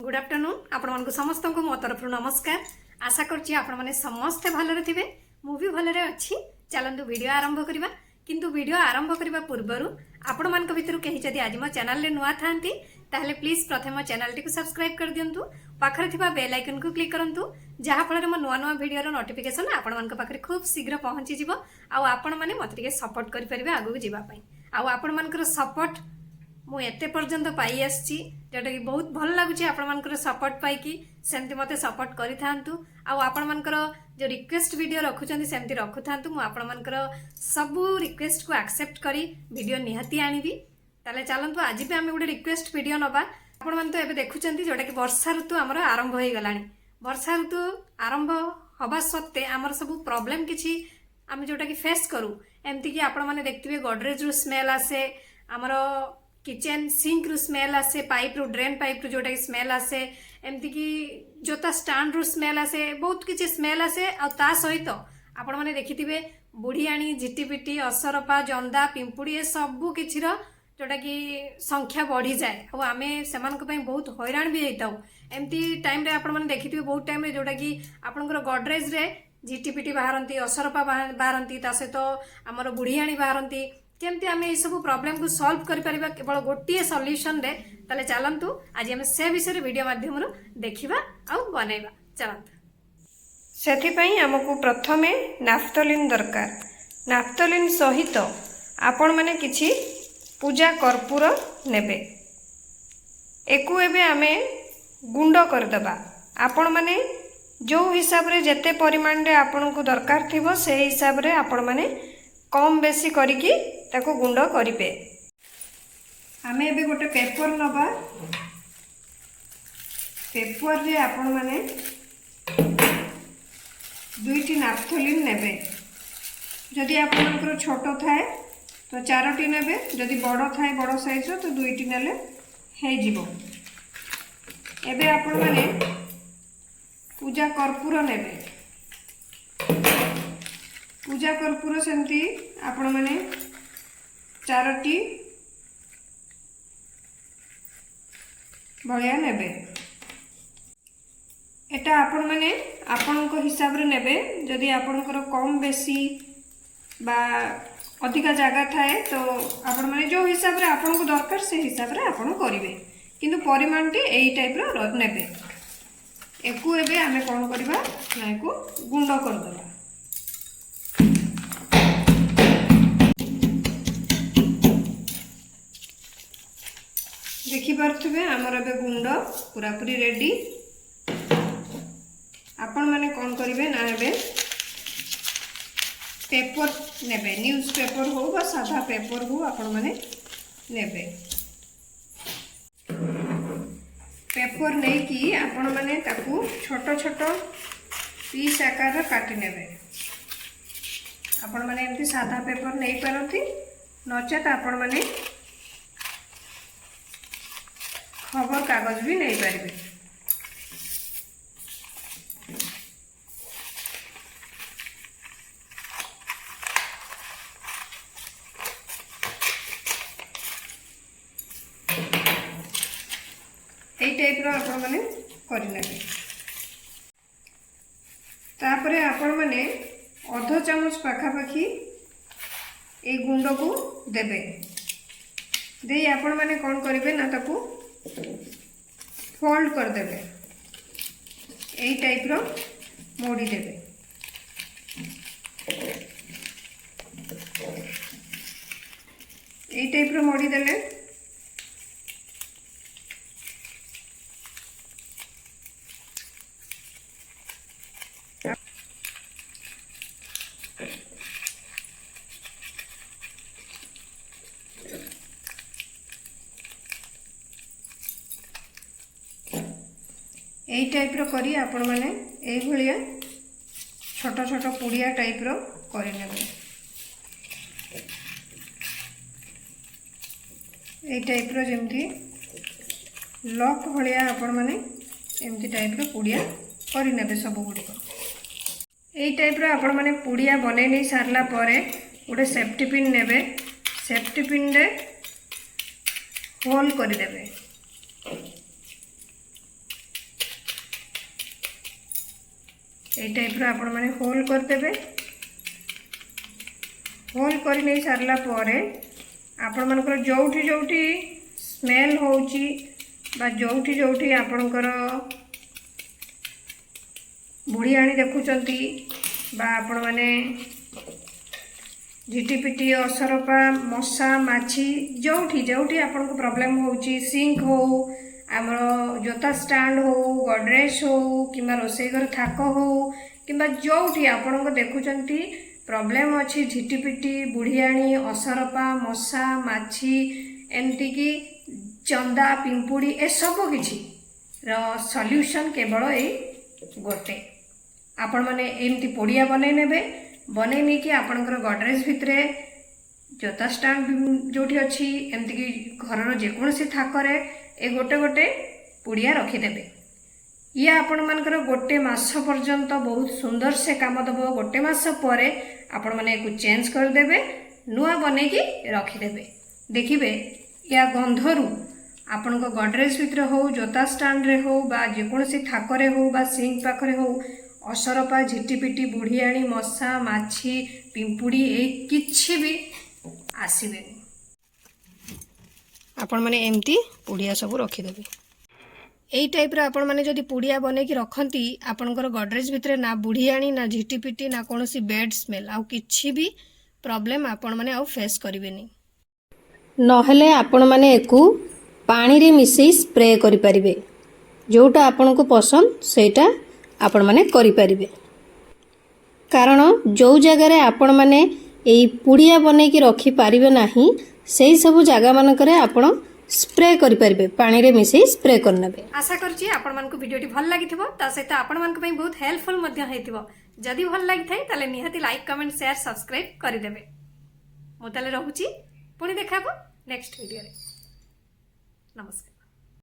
Good afternoon आपण मानक समस्त को मो तरफ नमस्कार। आशा करछि आपण माने समस्ते भलरे थिबे मु भी भलरे अछि। चलंतु वीडियो आरंभ करिबा किंतु वीडियो आरंभ करिबा पूर्वरु आपण मानक भितरु केहि जदि आज मो चैनल रे नुआ थांती ताहले प्लीज प्रथम मो चैनल टी को सब्सक्राइब कर दियंतु। पाखरे थिबा बेल आइकन को क्लिक करंतु जहा फल मो नुआ नुआ वीडियो रो नोटिफिकेशन आपण मानक पाखरे खूब शीघ्र पहुंची जिवो आ आपण माने मते टिके सपोर्ट करि परिबे आगु जिबा पई आ आपण मानकर सपोर्ट मु एते पर्यंत पाई आछि जोटा कि बहुत भल लगुच आपण मानकर सपोर्ट पाई सेमती मते सपोर्ट करि थांतु आ आपण मानकर जो रिक्वेस्ट वीडियो रखुचंदी सेमती रखु थांतु मु आपण मानकर सब रिक्वेस्ट को एक्सेप्ट करी वीडियो निहाती आनिबी। ताले चलंतु आज भी आमे गुडे रिक्वेस्ट वीडियो नबा। आपण मान तो एबे देखुचंदी जोटा कि वर्षा ऋतु हमर आरंभ होई गलानी। वर्षा ऋतु आरंभ हबा सत्ते हमर सब प्रॉब्लम किछि आमे जोटा कि फेस करू एमती कि आपण माने देखथिबे गोडरेज रु स्मेल आसे हमर किचन सिंक रु स्मेल आसे पाइप रु ड्रेन पाइप रु जोटा स्मेल आसे एमती कि जोता स्टैंड रु स्मेल आसे बहुत किछि स्मेल आसे आ ता सहित आपण माने देखिथिबे बुढ़ियाणी झिटिपिटी असरपा जंदा पिंपुड़ी ए सब किछि रो जोटा कि संख्या बढ़ी जाए और आमे सेमानक पई बहुत हैरान भी हेताउ। एमती टाइम रे आपण माने देखिथिबे बहुत टाइम रे जोटा कि आपनकर गोडरेज रे झिटिपिटी बाहरंती असरपा बाहरंती ता सहित हमर बुढ़ियाणी बाहरंती केमती आमे ए सब प्रॉब्लम को सॉल्व करि परिबा केवल गोटिए सॉल्यूशन रे। ताले चलंतु आज हम से विषय रे वीडियो माध्यम रो देखिबा आ बनाइबा। चलंतु सेथि पई हमकु प्रथमे नाफ्थलिन दरकार। नाफ्थलिन सहित आपण माने किछि पूजा कर्पूर नेबे एकु एबे आमे गुंड कर दबा। आपण माने जो हिसाब रे जते परिमाण रे आपण को दरकार थिबो से हिसाब रे आपण माने कम बेसी करिकी ताको गुंड करिबे। आमे एबे गोटे पेपर नबा। पेपर रे आपण माने दुईटी नाफ्थलिन नेबे। जदि आपनकर छोटो थाए तो चारोटी नेबे, जदि बड़ थाए बड़ साइज रो तो दुईटी नेले हे जिवो। एबे आपण माने पूजा कर्पूर नेबे। पूजा कर्पूर सेमती आपण माने चारोटी भलिया नेबे। एटा आपण माने आपनक हिसाब रे नेबे। जदि आपनकर कम बेसी बा अधिका जगह थाए तो आपण माने जो हिसाब रे आपनको दरकार से हिसाब रे आपण करिवे किंतु परिमाण टी एई टाइप रो नेबे। एकु एबे आमे कोन करबा ना एकु गुंड कर दबा। देखि पारथुबे हमर एबे गुंड पूरा पूरी रेडी। आपण माने कोन करिवे ना एबे पेपर नेबे। न्यूज पेपर हो बा साधा पेपर हो आपण माने नेबे। पेपर नै कि आपण माने ताकू छोटो छोटो पीस आकार काटि नेबे। आपण माने एमती साधा पेपर नै पारंती नचेत आपण माने खबर कागज भी नहीं पारिबे। एई टाइप रो आपण माने करि नेबे। तापरे आपण माने आधा चामच पाखा पाखी ए गुंड को देबे। देई आपण माने कोन करिवे ना ताकू फोल्ड कर देबे। एई टाइप रो मोड़ी देबे। एई टाइप रो मोड़ी देले एई टाइप रो करी आपण माने एई भलिया छोटो छोटो पुड़िया टाइप रो करि नेबे। एई टाइप रो जेमती लॉक भलिया आपण माने एमती टाइप रो पुड़िया करि नेबे सब गुडी को। एई टाइप रो आपण माने पुड़िया बनै नै सारला परे गोटे सेफ्टी पिन नेबे। सेफ्टी पिन रे होल करि देबे। এই টাইପ୍ର ଆପଣମାନେ ହୋଲ୍ କରିଦେବେ। ହୋଲ୍ କରି ନେଇ ସାରିଲା ପରେ ଆପଣମାନଙ୍କର ଯୋଉଠି ଯୋଉଠି ସ୍ମେଲ୍ ହେଉଛି ବା ଯୋଉଠି ଯୋଉଠି ଆପଣଙ୍କର ବୁଢ଼ିଆଣୀ ଦେଖୁଛନ୍ତି ବା ଆପଣମାନେ ଝିଟିପିଟି ଅସରପା ମଶା ମାଛି ଯୋଉଠି ଯୋଉଠି ଆପଣଙ୍କୁ ପ୍ରୋବ୍ଲେମ୍ ହେଉଛି, ସିଙ୍କ୍ ହଉ, ଆମର ଜୋତା ଷ୍ଟାଣ୍ଡ ହଉ, ଗଡରେଜ୍ ହଉ କିମ୍ବା ରୋଷେଇ ଘର ଥାକ ହଉ କିମ୍ବା ଯୋଉଠି ଆପଣଙ୍କ ଦେଖୁଛନ୍ତି ପ୍ରୋବ୍ଲେମ୍ ଅଛି, ଝିଟିପିଟି ବୁଢ଼ିଆଣୀ ଅସରପା ମଶା ମାଛି ଏମିତିକି ଚନ୍ଦା ପିମ୍ପୁଡ଼ି ଏସବୁ କିଛିର ସଲ୍ୟୁସନ୍ କେବଳ ଏଇ ଗୋଟେ। ଆପଣମାନେ ଏମିତି ପଡ଼ିଆ ବନେଇ ନେବେ। ବନେଇ ନେଇକି ଆପଣଙ୍କର ଗଡରେଜ୍ ଭିତରେ ଜୋତା ଷ୍ଟାଣ୍ଡ ଯୋଉଠି ଅଛି ଏମିତିକି ଘରର ଯେକୌଣସି ଥାକରେ ଏ ଗୋଟେ ଗୋଟେ ପୁଡ଼ିଆ ରଖିଦେବେ। ଇଏ ଆପଣମାନଙ୍କର ଗୋଟେ ମାସ ପର୍ଯ୍ୟନ୍ତ ବହୁତ ସୁନ୍ଦର ସେ କାମ ଦେବ। ଗୋଟେ ମାସ ପରେ ଆପଣମାନେ ଏକୁ ଚେଞ୍ଜ କରିଦେବେ, ନୂଆ ବନେଇକି ରଖିଦେବେ। ଦେଖିବେ ୟା ଗନ୍ଧରୁ ଆପଣଙ୍କ ଗଡରେଜ୍ ଭିତରେ ହଉ, ଜୋତା ଷ୍ଟାଣ୍ଡରେ ହଉ ବା ଯେକୌଣସି ଥାକରେ ହଉ ବା ସିଙ୍କ୍ ପାଖରେ ହଉ ଅସରପା ଝିଟିପିଟି ବୁଢ଼ିଆଣୀ ମଶା ମାଛି ପିମ୍ପୁଡ଼ି ଏଇ କିଛି ବି ଆସିବେନି। ଆପଣମାନେ ଏମିତି ପୁଡ଼ିଆ ସବୁ ରଖିଦେବେ। এই টাইପ୍ର ଆପଣମାନେ ଯଦି ପୁଡ଼ିଆ ବନେଇକି ରଖନ୍ତି ଆପଣଙ୍କର ଗଡରେଜ୍ ଭିତରେ ନା ବୁଢ଼ିଆଣୀ ନା ଝିଟିପିଟି ନା କୌଣସି ବ୍ୟାଡ୍ ସ୍ମେଲ୍ ଆଉ କିଛି ବି ପ୍ରୋବ୍ଲେମ୍ ଆପଣମାନେ ଆଉ ଫେସ୍ କରିବେନି। ନହେଲେ ଆପଣମାନେ ଏକୁ ପାଣିରେ ମିଶେଇ ସ୍ପ୍ରେ କରିପାରିବେ। ଯୋଉଟା ଆପଣଙ୍କୁ ପସନ୍ଦ ସେଇଟା ଆପଣମାନେ କରିପାରିବେ। କାରଣ ଯୋଉ ଜାଗାରେ ଆପଣମାନେ ଏଇ ପୁଡ଼ିଆ ବନେଇକି ରଖିପାରିବେ ନାହିଁ ସେଇ ସବୁ ଜାଗାମାନଙ୍କରେ ଆପଣ ସ୍ପ୍ରେ କରିପାରିବେ, ପାଣିରେ ମିଶେଇ ସ୍ପ୍ରେ କରିନେବେ। ଆଶା କରୁଛି ଆପଣମାନଙ୍କୁ ଭିଡ଼ିଓଟି ଭଲ ଲାଗିଥିବ, ତା ସହିତ ଆପଣମାନଙ୍କ ପାଇଁ ବହୁତ ହେଲ୍ପଫୁଲ୍ ମଧ୍ୟ ହେଇଥିବ। ଯଦି ଭଲ ଲାଗିଥାଏ ତାହେଲେ ନିହାତି ଲାଇକ୍ କମେଣ୍ଟ ସେୟାର ସବସ୍କ୍ରାଇବ୍ କରିଦେବେ। ମୁଁ ତାହେଲେ ରହୁଛି, ପୁଣି ଦେଖା ହେବ ନେକ୍ସଟ ଭିଡ଼ିଓରେ। ନମସ୍କାର।